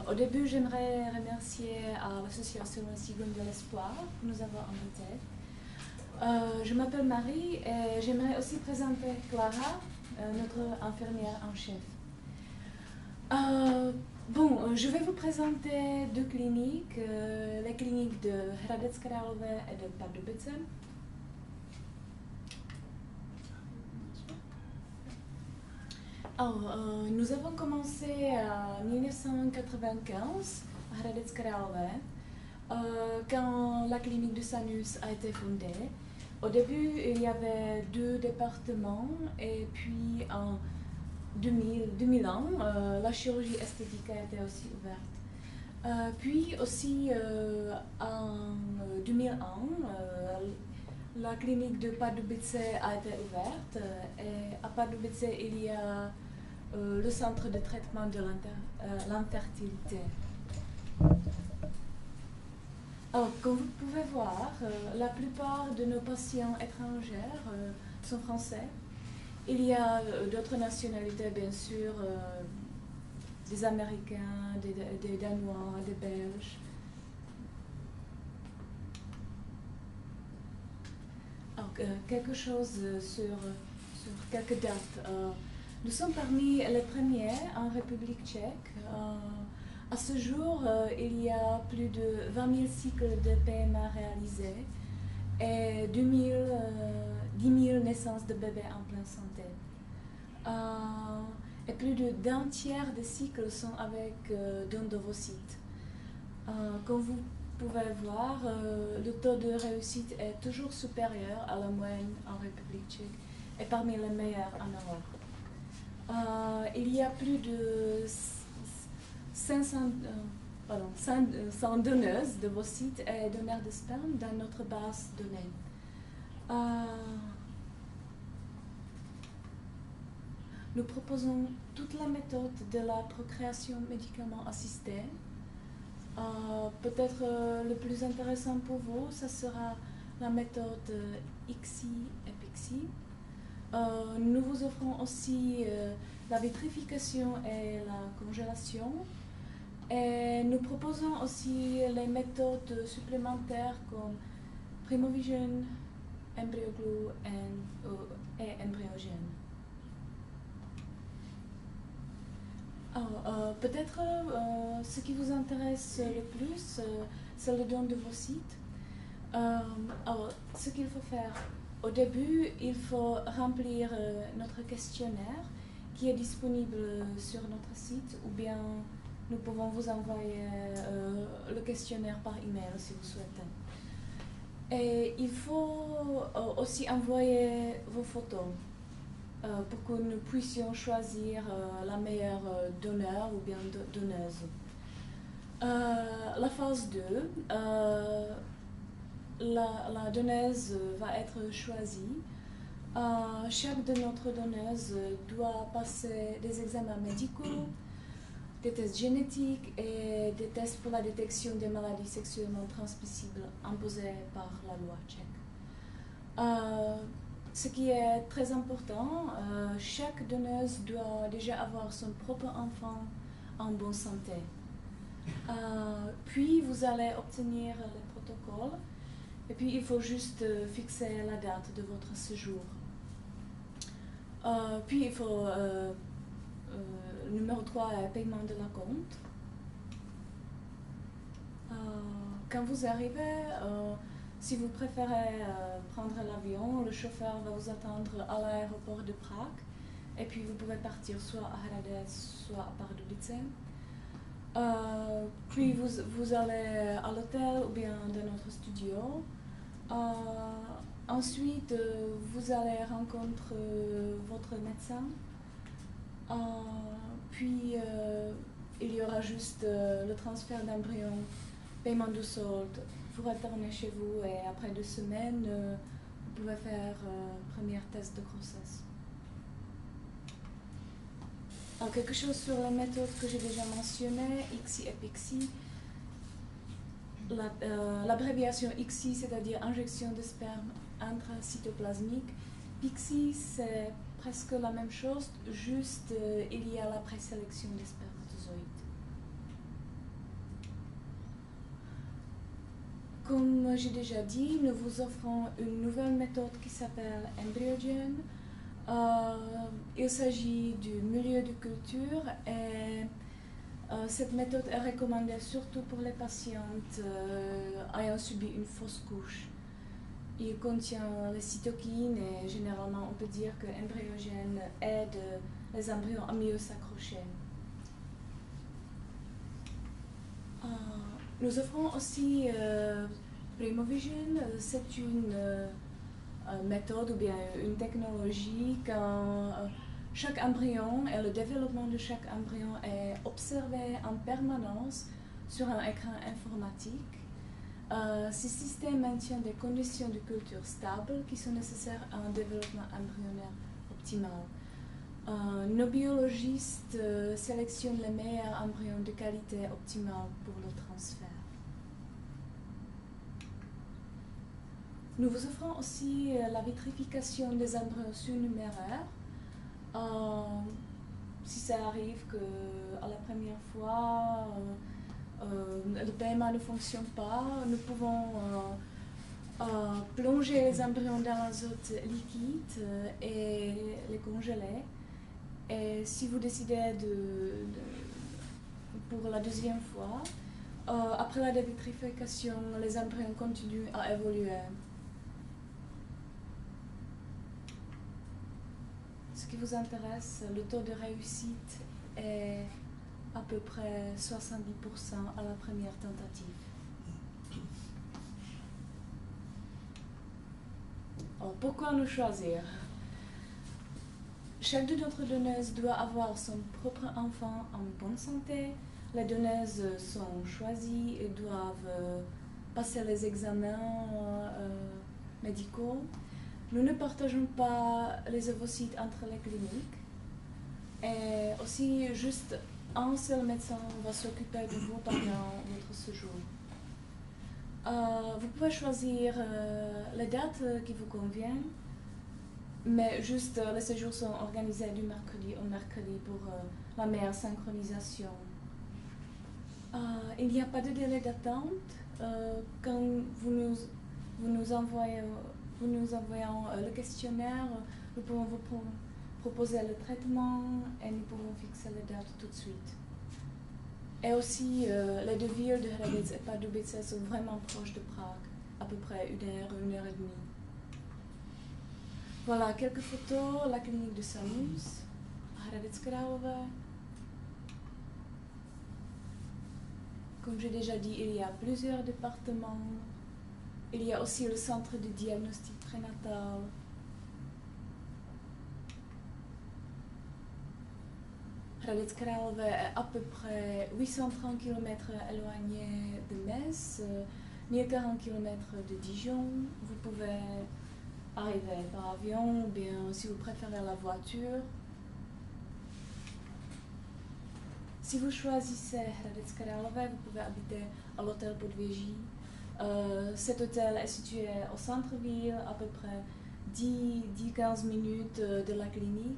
Au début, j'aimerais remercier l'association La Cigogne de l'Espoir que nous avons invité. Je m'appelle Marie et j'aimerais aussi présenter Clara, notre infirmière en chef. Je vais vous présenter deux cliniques, les cliniques de Hradec Králové et de Pardubice. Nous avons commencé en 1995 à Hradec Králové, quand la clinique de Sanus a été fondée. Au début, il y avait 2 départements et puis en 2001, la chirurgie esthétique a été aussi ouverte. Puis aussi en 2001, la clinique de Pardubice a été ouverte et à Pardubice il y a le centre de traitement de l'infertilité. Alors, comme vous pouvez voir, la plupart de nos patients étrangers sont français. Il y a d'autres nationalités, bien sûr, des Américains, des Danois, des Belges. Alors, quelque chose sur quelques dates. Nous sommes parmi les premiers en République tchèque. À ce jour, il y a plus de 20 000 cycles de PMA réalisés et 10 000 naissances de bébés en pleine santé. Et plus d'un tiers des cycles sont avec don d'ovocytes. Comme vous pouvez voir, le taux de réussite est toujours supérieur à la moyenne en République tchèque et parmi les meilleurs en Europe. Il y a plus de 100 donneuses d'ovocytes et donneurs de sperme dans notre base de données. Nous proposons toute la méthode de la procréation médicalement assistée. Peut-être le plus intéressant pour vous, ça sera la méthode ICSI et PICSI. Nous vous offrons aussi la vitrification et la congélation. Et nous proposons aussi les méthodes supplémentaires comme Primovision, EmbryoGlue et EmbryoGen. Peut-être ce qui vous intéresse le plus, c'est le don d'ovocytes. Ce qu'il faut faire, au début, il faut remplir notre questionnaire qui est disponible sur notre site, ou bien nous pouvons vous envoyer le questionnaire par email si vous souhaitez. Et il faut aussi envoyer vos photos pour que nous puissions choisir la meilleure donneur ou bien donneuse. La phase 2, la donneuse va être choisie. Chaque de notre donneuse doit passer des examens médicaux, des tests génétiques et des tests pour la détection des maladies sexuellement transmissibles imposées par la loi tchèque. Ce qui est très important, chaque donneuse doit déjà avoir son propre enfant en bonne santé. Puis vous allez obtenir le protocole et puis il faut juste fixer la date de votre séjour. Puis il faut numéro 3 est paiement de la compte. Quand vous arrivez, si vous préférez prendre l'avion, le chauffeur va vous attendre à l'aéroport de Prague et puis vous pouvez partir soit à Hradec, soit à Pardubice. Puis vous allez à l'hôtel ou bien dans notre studio. Ensuite, vous allez rencontrer votre médecin. Puis, il y aura juste le transfert d'embryon, paiement de solde. Vous retournez chez vous et après 2 semaines, vous pouvez faire premier test de grossesse. Alors, quelque chose sur la méthode que j'ai déjà mentionnée, ICSI et PICSI. L'abréviation ICSI, c'est-à-dire injection de sperme intracytoplasmique. PICSI, c'est presque la même chose, juste il y a la présélection des spermatozoïdes. Comme j'ai déjà dit, nous vous offrons une nouvelle méthode qui s'appelle EmbryoGen. Il s'agit du milieu de culture et cette méthode est recommandée surtout pour les patientes ayant subi une fausse couche. Il contient les cytokines et généralement on peut dire que EmbryoGen aide les embryons à mieux s'accrocher. Nous offrons aussi Primovision. C'est une méthode ou bien une technologie quand chaque embryon et le développement de chaque embryon est observé en permanence sur un écran informatique. Ce système maintient des conditions de culture stables qui sont nécessaires à un développement embryonnaire optimal. Nos biologistes sélectionnent les meilleurs embryons de qualité optimale pour le transfert. Nous vous offrons aussi la vitrification des embryons surnuméraires. Si ça arrive qu'à la première fois, le PMA ne fonctionne pas, nous pouvons plonger les embryons dans l'azote liquide et les congeler. Et si vous décidez pour la deuxième fois, après la dévitrification, les embryons continuent à évoluer. Ce qui vous intéresse, le taux de réussite est à peu près 70% à la première tentative. Alors, pourquoi nous choisir? Chaque de notre donneuse doit avoir son propre enfant en bonne santé. Les donneuses sont choisies et doivent passer les examens médicaux. Nous ne partageons pas les ovocytes entre les cliniques. Et aussi, juste un seul médecin va s'occuper de vous pendant votre séjour. Vous pouvez choisir les dates qui vous conviennent, mais juste les séjours sont organisés du mercredi au mercredi pour la meilleure synchronisation. Il n'y a pas de délai d'attente. Quand vous nous envoyez le questionnaire, nous pouvons vous proposer le traitement et nous pouvons fixer les dates tout de suite. Et aussi, les deux villes de Hradec et Pardubice sont vraiment proches de Prague, à peu près 1 heure et demie. Voilà quelques photos, la clinique de Sanus, Hradec Králové. Comme j'ai déjà dit, il y a plusieurs départements. Il y a aussi le centre de diagnostic prénatal. Hradec Králové est à peu près 830 km éloigné de Metz, 1040 km de Dijon. Vous pouvez arriver par avion ou bien si vous préférez la voiture. Si vous choisissez Hradec Králové, vous pouvez habiter à l'hôtel Podvěží. Cet hôtel est situé au centre-ville, à peu près 10-15 minutes de la clinique.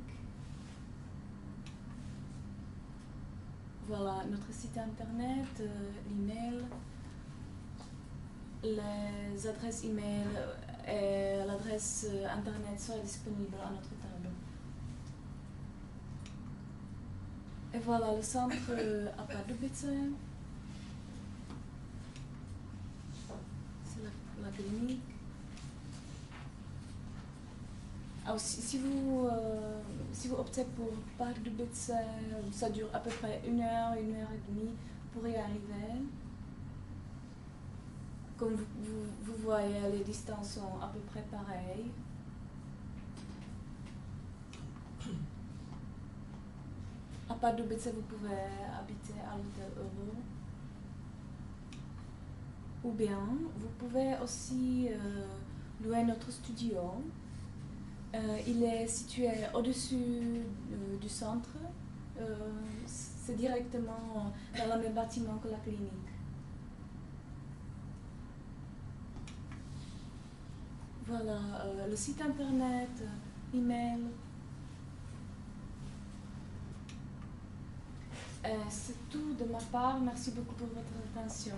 Voilà notre site internet, l'email, les adresses email et l'adresse internet sont disponibles à notre table. Et voilà le centre à Pardubice. C'est la clinique. Alors, si vous optez pour Pardubice, ça dure à peu près 1 heure et demie pour y arriver. Comme vous voyez, les distances sont à peu près pareilles. À Pardubice, vous pouvez habiter à l'hôtel Euro. Ou bien, vous pouvez aussi louer notre studio. Il est situé au-dessus du centre. C'est directement dans le même bâtiment que la clinique. Voilà, le site internet, email. C'est tout de ma part. Merci beaucoup pour votre attention.